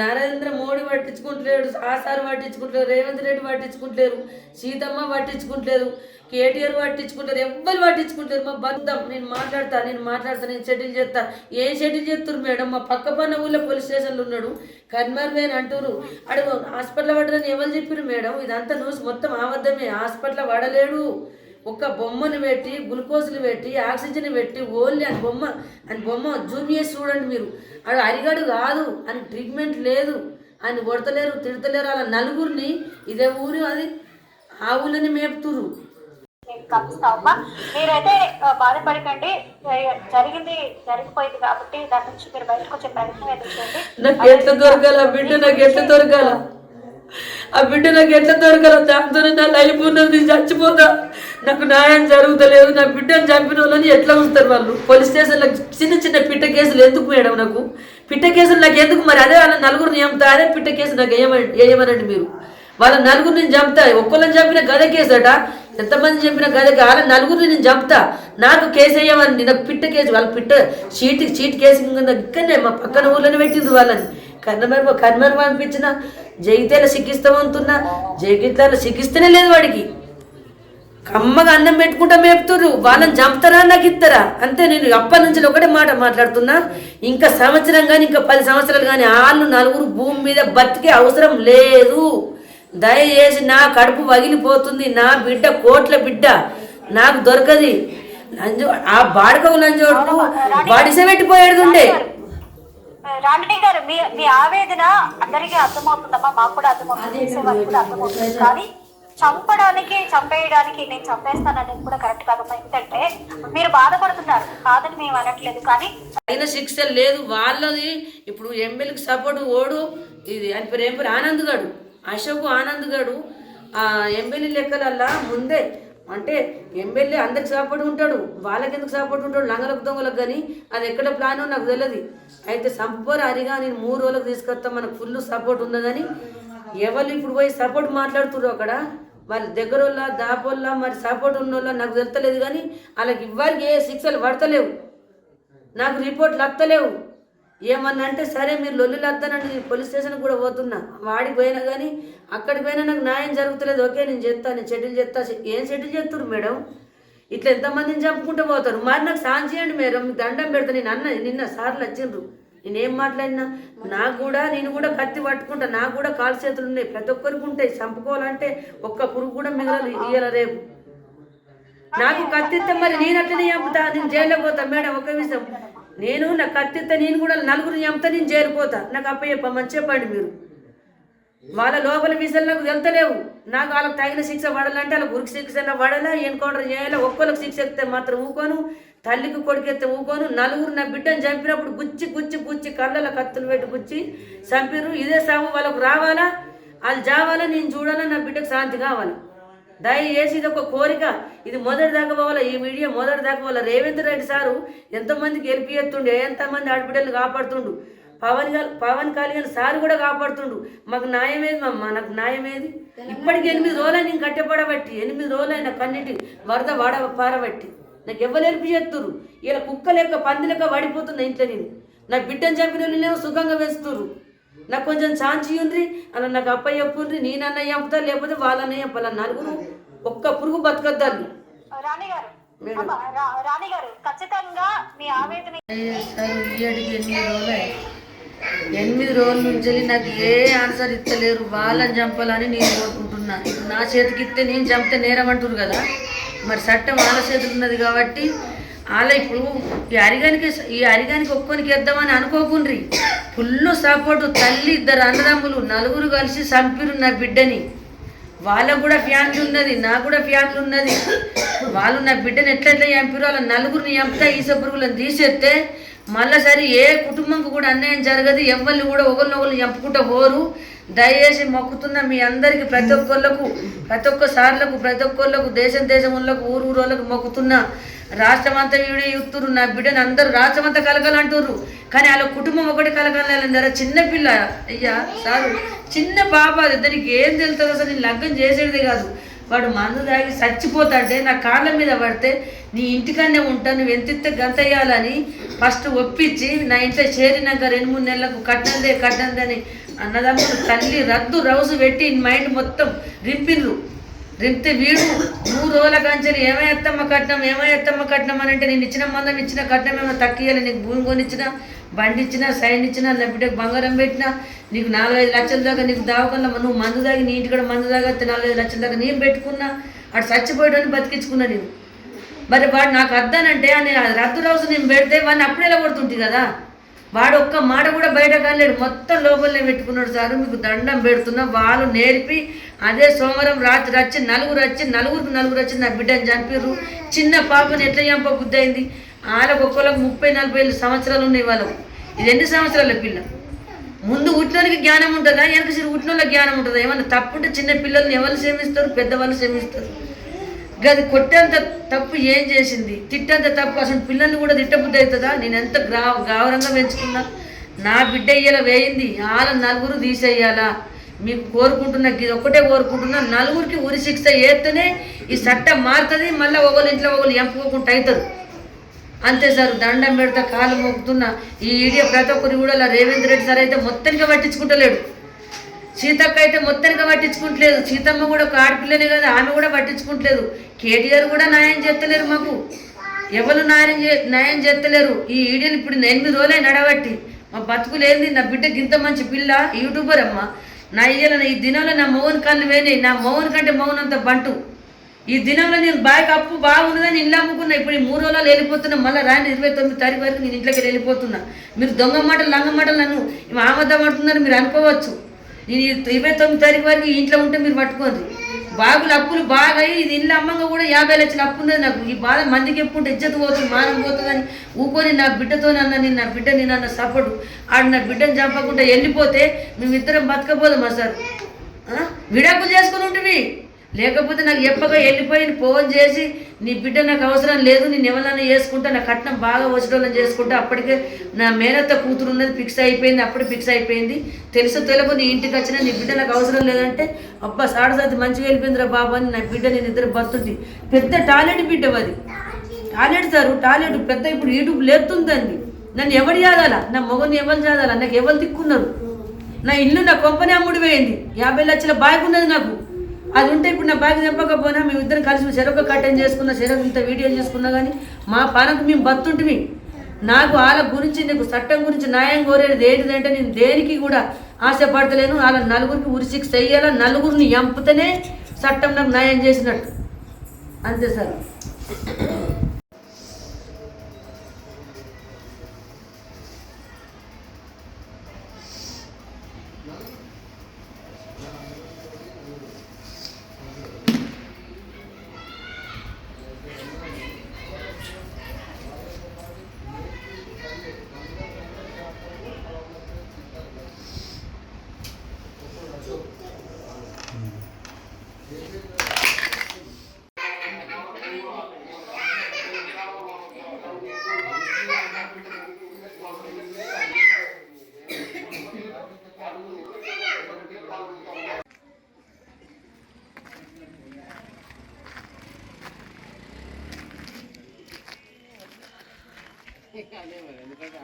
Narendra Modi పట్టించుకుంటలేడు, sir పట్టించుకుంటలేరు, Revanth Reddy పట్టించుకుంటలేరు, Seethamma పట్టించుకుంటలేరు, KTR పట్టించుకుంటారు, ఎవ్వరు పట్టించుకుంటారు. మా బంధం నేను మాట్లాడతా నేను షెటిల్ చేస్తా. ఏం షెటిల్ చేస్తారు మేడం? మా పక్క పన్న ఊళ్ళో పోలీస్ స్టేషన్లో ఉన్నాడు, కన్మర్వేని అంటారు. అడుగు హాస్పిటల్ పడరని ఎవరు చెప్పారు మేడం? ఇదంతా న్యూస్ మొత్తం ఆబద్ధమే. హాస్పిటల్ పడలేడు. ఒక బొమ్మను పెట్టి, గ్లూకోజ్లు పెట్టి, ఆక్సిజన్ పెట్టి, ఓన్లీ అని బొమ్మ జూమ్ చేసి చూడండి మీరు. అడు అరిగాడు కాదు అని ట్రీట్మెంట్ లేదు, అని కొడతలేరు, తిడతలేరు. అలా నలుగురిని ఇదే ఊరు అది ఆ ఊళ్ళని మేపుతురు. మీరైతే బాధపడకండి, జరిగింది జరిగిపోయింది కాబట్టి దాని నుంచి మీరు బయటకు వచ్చే ప్రయత్నం అయితే చేయండి. నాకు ఎట్లా దొరకాల బిడ్డ, నాకు ఎట్లా దొరకాల ఆ బిడ్డ, నాకు ఎట్లా దొరకాల? దాంతో నా లైఫ్ ఉన్నది, చచ్చిపోతా. నాకు న్యాయం జరుగుతలేదు. నా బిడ్డను చంపిన వాళ్ళని ఎట్లా ఉంచుతారు వాళ్ళు? పోలీస్ స్టేషన్లో చిన్న చిన్న పిట్ట కేసులు ఎందుకు మేడం? నాకు పిట్ట కేసులు నాకు ఎందుకు? మరి అదే వాళ్ళ నలుగురిని చంపుతా, అదే పిట్ట కేసు నాకు వేయమనండి మీరు. వాళ్ళ నలుగురిని నేను చంపుతా. ఒక్కళ్ళని చంపిన గద కేసు అట, ఎంతమంది చంపిన గదకి వాళ్ళ నలుగురిని నేను చంపుతా. నాకు కేసు వేయమని, నాకు పిట్ట కేసు, వాళ్ళ పిట్ట చీట్ కేసు ఇక్కడనే మా పక్కన ఊళ్ళని పెట్టింది వాళ్ళని. కన్మర్ పంపించిన జగిత్యాల సిక్కిస్తామంటున్నా, జగిత్యాల సిక్కిస్తేనే లేదు వాడికి. కమ్మగా అన్నం పెట్టుకుంటా మేపుతురు. వాళ్ళని చంపుతారా, నాకు ఇస్తారా? అంతే. నేను అప్పటి నుంచి ఒకటే మాట మాట్లాడుతున్నా, ఇంకా సంవత్సరం కానీ ఇంకా 10 సంవత్సరాలు కానీ వాళ్ళు నలుగురు భూమి మీద బతికే అవసరం లేదు. దయచేసి నా కడుపు వగిలిపోతుంది. నా బిడ్డ కోట్ల బిడ్డ నాకు దొరకది. లంజో ఆ బాడకవు లంజోడు వడిసెపెట్టిపోయేది ఉండే. రాణి గారు, మీ ఆవేదన అందరికీ అర్థమవుతుందమ్మా, మాకు కూడా అర్థమవుతుంది, చేసేవారికి కూడా అర్థమవుతుంది. కానీ చంపేయడానికి నేను చంపేస్తాననేది కూడా కరెక్ట్ కాదమ్మా. ఎందుకంటే మీరు బాధపడుతున్నారు, కాదని మేము అనట్లేదు, కానీ అయిన శిక్ష లేదు వాళ్ళది. ఇప్పుడు ఎమ్మెల్యేకి సపోర్ట్ ఓడు ఇది అని పేరు ఆనంద్ గాడు, అశోక్ ఆనంద్ గాడు ఆ ఎమ్మెల్యే లెక్కలల్లా ముందే. అంటే ఎమ్మెల్యే అందరికి సపోర్ట్ ఉంటాడు, వాళ్ళకి ఎందుకు సపోర్ట్ ఉంటాడు? లంగలకు దొంగలకు. కానీ అది ఎక్కడ ప్లానో నాకు తెలియదు. అయితే సంపూర్ అరిగా నేను 3 రోజులకు తీసుకొస్తాం, మనకు ఫుల్ సపోర్ట్ ఉన్నదని ఎవరు ఇప్పుడు పోయి సపోర్ట్ మాట్లాడుతున్నారు అక్కడ. వాళ్ళ దగ్గర వాళ్ళ దాపోళ్ళ మరి సపోర్ట్ ఉన్న వాళ్ళ నాకు తెలుస్తలేదు. కానీ వాళ్ళకి ఇవ్వరికి ఏ శిక్షలు పడతలేవు, నాకు రిపోర్ట్లు వస్తలేవు. ఏమన్నా అంటే సరే మీరు లొల్లులు వస్తానండి, నేను పోలీస్ స్టేషన్కి కూడా పోతున్నా, వాడికి పోయినా కానీ అక్కడికి పోయినా నాకు న్యాయం జరుగుతలేదు. ఓకే నేను చెప్తాను, నేను షెటిల్ చేస్తా. ఏం షెటిల్ చేస్తున్నారు మేడం? ఇట్లా ఎంతమందిని చంపుకుంటూ పోతారు. మరి నాకు సాయం చేయండి మేడం, మీకు దండం పెడతా. నేను నిన్న సార్లు వచ్చిండ్రు, నేనేం మాట్లాడినా నేను కూడా కత్తి పట్టుకుంటా, నాకు కూడా కాలు చేతులు ఉన్నాయి, ప్రతి ఒక్కరికి ఉంటాయి. చంపుకోవాలంటే ఒక్క పురుగు కూడా మిగలదు ఇయ్యాల రేపు. నాకు కత్తిస్తే మరి నేను అట్లనే చంపుతా, నేను జైల్లో పోతా మేడం. ఒక విషయం, నా కత్తిస్తే నేను కూడా నలుగురిని చంపుతా, నేను జైలు పోతా. నాకు అప్పచెప్పమని చెప్పండి మీరు. వాళ్ళ లోపల విషయాలు నాకు వెళ్తలేవు. నాకు వాళ్ళకి తగిన శిక్ష పడాలంటే వాళ్ళకి ఉరికి శిక్ష పడాలా, ఎన్కౌంటర్ చేయాలా. ఒక్కరికి శిక్ష ఎత్తే మాత్రం ఊకోను, తల్లికి కొడుకెత్తే ఊకోను. నలుగురు నా బిడ్డను చంపినప్పుడు గుచ్చి కళ్ళలో కత్తులు పెట్టి గుచ్చి చంపిర్రు. ఇదే సాగు వాళ్ళకు రావాలా, వాళ్ళు జావాలా, నేను చూడాలా, నా బిడ్డకు శాంతి కావాలి. దయచేసి ఇది ఒక కోరిక. ఇది మొదటి దాకా పోవాలా, ఈ వీడియో మొదటి దాకా పోవాలా. రేవంత్ రెడ్డి సారు ఎంతోమందికి హెల్ప్ చేస్తుండే, ఎంతమంది ఆడబిడ్డలు కాపాడుతుండు. పవన్ కళ్యాణ్ సార్ కూడా కాపాడుతుండు. మాకు న్యాయమేది మమ్మ, నాకు న్యాయమేది? ఇప్పటికి 8 రోజులు నేను కట్టెపడబట్టి, 8 రోజులు అయినా కన్నిటి వరద పారబట్టి నాకు ఎవరు హెల్ప్ చేస్తున్నారు? ఇలా కుక్క లెక్క పంది లెక్క పడిపోతున్నా ఇంట్లో. నేను నా బిడ్డను చంపిన వాళ్ళేమో సుఖంగా వేస్తున్నారు. నాకు కొంచెం ఛాన్స్ ఇవ్వండి, అలా నాకు అప్ప చెప్పుండ్రి. నేనన్న చంపుతా, లేకపోతే వాళ్ళన్న చంపాల. నలుగురు ఒక్క పురుగు బతకద్దాలు. రాణి గారు ఖచ్చితంగా మీ ఆవేదన 8 రోజుల నుంచి నాకు ఏ ఆన్సర్ ఇస్తలేరు. వాళ్ళని చంపాలని నేను కోరుకుంటున్నా. ఇప్పుడు నా చేతికి ఇస్తే నేను చంపితే నేరం అంటున్నారు కదా, మరి చట్టం వాళ్ళ చేతులు ఉన్నది కాబట్టి వాళ్ళ ఇప్పుడు ఈ అరిగానికి ఒక్కొనికి వేద్దామని అనుకోకుండ్రి. Full support. తల్లి, 2 అన్నదమ్ములు, నలుగురు కలిసి చంపిరు నా బిడ్డని. వాళ్ళకు కూడా ఫ్యామిలీ ఉన్నది, నాకు కూడా ఫ్యామిలీ ఉన్నది. వాళ్ళు నా బిడ్డను ఎట్లా చంపిరు, వాళ్ళ నలుగురిని చంపుతా ఈస పురుగులను తీసేస్తే మళ్ళీ సరే ఏ కుటుంబంకు కూడా అన్యాయం జరగదు. ఎవరిని కూడా ఒకరినొకరు చంపుకుంటూ పోరు. దయచేసి మొక్కుతున్నా మీ అందరికీ, ప్రతి ఒక్కళ్ళకు, ప్రతి ఒక్క సార్లకు, ప్రతి ఒక్కళ్ళకు, దేశంలోకి, ఊరోళ్ళకు మొక్కుతున్నా. రాష్ట్రం అంతా వీడియో చూస్తున్నారు నా బిడ్డను. అందరూ రాష్ట్రం అంతా కలగాలంటుర్రు, కానీ వాళ్ళ కుటుంబం ఒకటి కలగాలి. చిన్నపిల్ల అయ్యా సారు, చిన్న పాప, అది దానికి ఏం తెలుస్తుంది అసలు? నేను లగ్గం చేసేది కాదు. వాడు మందు తాగి చచ్చిపోతాంటే నా కాళ్ళ మీద పడితే నీ ఇంటికన్నే ఉంటాను, నువ్వు ఎంత గంత వేయాలని ఫస్ట్ ఒప్పించి నా ఇంట్లో చేరినాక 2-3 నెలలకు కట్టందని అన్నదమ్ములు తల్లి రద్దు రౌసు పెట్టి మైండ్ మొత్తం రింపిండ్రు. రింపితే వీడు 3 రోజుల కంచెలు ఏమేత్తమ్మ కట్నం అని అంటే నేను ఇచ్చిన మందం ఇచ్చిన కట్నం ఏమో తక్కువ, నీకు భూమి కొనిచ్చిన, బండి ఇచ్చిన, సైన్ ఇచ్చిన, నా బిడ్డకు బంగారం పెట్టినా, నీకు 4-5 లక్షల దాకా నీకు దావకల్లా నువ్వు మందు దాగి నీ ఇంటికాడ మందు దాగತ್ತೆ 4-5 లక్షల దాకా నేను పెట్టుకున్నా, అటు చచ్చిపోయాడని బతికించుకున్నా నేను. మరి వాడు నాకు అద్దానంటే నేను రద్దు రోజు నేను పెడితే వాడిని అప్పుడేలా కొడుతుంటే కదా, వాడు ఒక్క మాట కూడా బయట కాలేడు, మొత్తం లోపలనే పెట్టుకున్నాడు. సార్ మీకు దండం పెడుతున్నా, వాళ్ళు నేర్పి అదే సోమవారం రాత్రి వచ్చి నలుగురికి వచ్చి నా బిడ్డని చంపారు. చిన్న పాపని ఎట్లా చంప బుద్ధి అయింది. వాళ్ళకు ఒక్కొక్కరికి 30-40 సంవత్సరాలు ఉన్నాయి వాళ్ళకు. ఇది ఎన్ని సంవత్సరాల పిల్ల? ముందు ఉట్టినోళ్ళకి జ్ఞానం ఉంటుందా, వెనకసిరి ఉట్టినోళ్ళకి జ్ఞానం ఉంటుందా? ఏమన్నా తప్పుంటే చిన్న పిల్లల్ని ఎవరు క్షమిస్తారు, పెద్దవాళ్ళు క్షమిస్తారు. గది కొట్టేంత తప్పు ఏం చేసింది, తిట్టేంత తప్పు అసలు పిల్లల్ని కూడా తిట్టబుద్ధి అవుతుందా? నేను ఎంత గౌరవంగా పెంచుకున్నా. నా బిడ్డ ఇయ్యాల వేయింది, వాళ్ళ 4 తీసేయాలా మీకు కోరుకుంటున్నా, ఇది ఒక్కటే కోరుకుంటున్నా. 4కి ఉరి శిక్ష వేస్తేనే ఈ చట్టం మారుతుంది, మళ్ళీ ఒకళ్ళు ఇంట్లో ఒకళ్ళు ఎంపుకోకుండా అవుతారు. అంతే సార్, దండం పెడతా, కాలు మోపుతున్నా. ఈ ఈడియో ప్రతి ఒక్కరు కూడా రేవంత్ రెడ్డి సార్ అయితే మొత్తానికి పట్టించుకుంటలేడు, సీతక్క అయితే మొత్తానికి పట్టించుకుంటలేదు. సీతమ్మ కూడా ఒక ఆడపిల్లనే కదా, ఆమె కూడా పట్టించుకుంటలేదు. కేటీఆర్ కూడా న్యాయం చేస్తలేరు, మాకు ఎవరు న్యాయం చేస్తలేరు. ఈ ఈడియోని ఇప్పుడు 8 రోజులే నడబట్టి మా బతుకులేంది. నా బిడ్డకి ఇంత మంచి పిల్ల యూట్యూబర్ అమ్మ. నా ఈ దినంలో నా మౌన్ కళ్ళు వేని, నా మౌన్ కంటే మౌన్ అంత బంటు. ఈ దినంలో నేను అప్పు బాగున్నదని ఇల్లు అమ్ముకున్నా. ఇప్పుడు ఈ 3 రోజులు వెళ్ళిపోతున్నా, మళ్ళీ రాని 29 తారీఖు వరకు నేను ఇంట్లోకి వెళ్ళిపోతున్నా. మీరు దొంగ మాటలు లంగ మాటలు నన్ను ఆమద్దం అంటున్నారు మీరు అనుకోవచ్చు. నేను 29 తారీఖు వరకు ఇంట్లో ఉంటే మీరు పట్టుకోండి. బాగులు అప్పులు బాగా ఇది ఇల్లు అమ్మంగా కూడా 50 లక్షలు అప్పు ఉన్నది నాకు. ఈ బాధ మందికి ఎప్పుడు ఇజ్జత్ పోతుంది, మానం పోతుందని ఊకొని నా బిడ్డతోనే అన్న, నేను నా బిడ్డ నేను అన్న సపోర్టు ఆడు నా బిడ్డను చంపకుండా వెళ్ళిపోతే మేమిద్దరం బతకపోదామా సార్? విడాకులు చేసుకుని ఉంటుంది. లేకపోతే నాకు ఎప్పగా వెళ్ళిపోయి ఫోన్ చేసి నీ బిడ్డ నాకు అవసరం లేదు, నేను ఎవరన్నా చేసుకుంటా, నా కట్నం బాగా వచ్చేటోళ్ళని చేసుకుంటా, అప్పటికే నా మేనత్త కూతురు ఉన్నది ఫిక్స్ అయిపోయింది, అప్పుడు ఫిక్స్ అయిపోయింది. తెలుగు నీ ఇంటికి వచ్చినా నీ బిడ్డ నాకు అవసరం లేదంటే అబ్బా సాడసాతి మంచిగా వెళ్ళిపోయిందిరా బాబా అని నా బిడ్డ నేను ఇద్దరు బతుంది. పెద్ద టాలెంట్ బిడ్డ అది, టాలెంట్ సార్ టాలెంట్ పెద్ద. ఇప్పుడు యూట్యూబ్ లేతుందండి. నన్ను ఎవరు చాదాలా, నా మొగని ఎవరు చాదాలా, నాకు ఎవరు దిక్కున్నారు. నా ఇల్లు నా కొంపనే అమ్ముడు పోయింది, 50 లక్షల బాగా ఉన్నది నాకు. అది ఉంటే ఇప్పుడు నా బాగా చంపకపోయినా మేమిద్దరం కలిసి చెరొక కట్టెన్ చేసుకున్నా, చెరొక ఇంత వీడియోలు చేసుకున్నా కానీ మా పానకు మేము బతుంటివి. నాకు వాళ్ళ గురించి, నీకు చట్టం గురించి న్యాయం కోరేది ఏంటిదంటే నేను దేనికి కూడా ఆశపడతలేను. వాళ్ళ 4కి ఉరి శిక్ష చెయ్యాలా, 4ని ఎంపుతేనే చట్టం నాకు న్యాయం చేసినట్టు. అంతే సార్. ఎందుకంటే